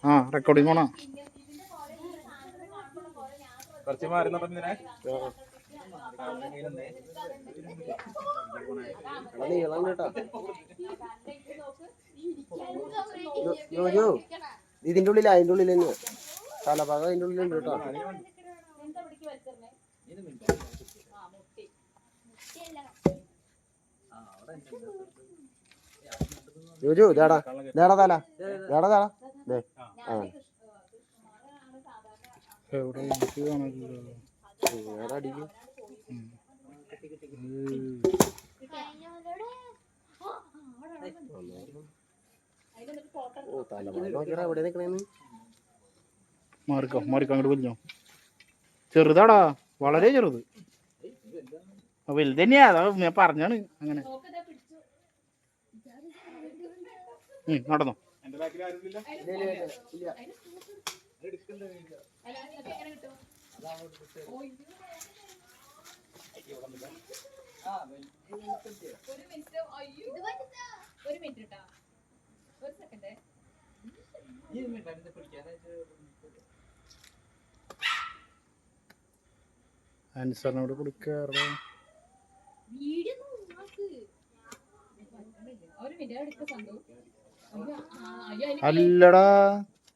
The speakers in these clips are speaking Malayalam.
ആ റെക്കോർഡിംഗ് ഓണാ. കുറച്ച് മാറി നടന്നിനെ ഇതിന്റെ ഉള്ളിൽ അതിന്റെ ഉള്ളിൽ തന്നെ തലഭാഗം അതിന്റെ ഉള്ളിലുണ്ട് കേട്ടോ. ജോജു ഇതാടാ ഇതാടാ തല ഇതാടാ തല ആ എവിടെ എനിക്ക് കാണാനില്ല. അടിക്കും. ഓ തലഭാഗം നോക്കിയാ എവിടെ നിക്കണേന്ന്. മാറിക്കോ അങ്ങോട്ട് വലിഞ്ഞോ. ചെറുതാടാ, വളരെ ചെറുത്. വലുത് തന്നെയാ, അതാ ഞാൻ പറഞ്ഞാണ് അങ്ങനെ. നടന്നോ. ആൻസറിനോട് കൊടുക്കാറോ? അല്ലടാ,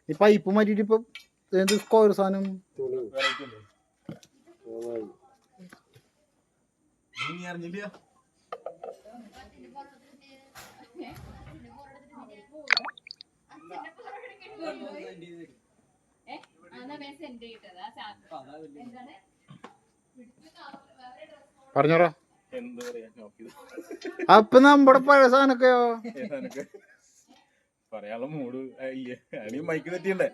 ഈ പൈപ്പ് മാറ്റിട്ട് ഇപ്പൊ എന്ത് സ്ക്വയർ സാധനം. പറഞ്ഞോടാ. അപ്പൊ നമ്മുടെ പഴയ സാധനൊക്കെയോ പറയാനുള്ള മൂട് മൈക്ക് തെറ്റിയണ്ടേ.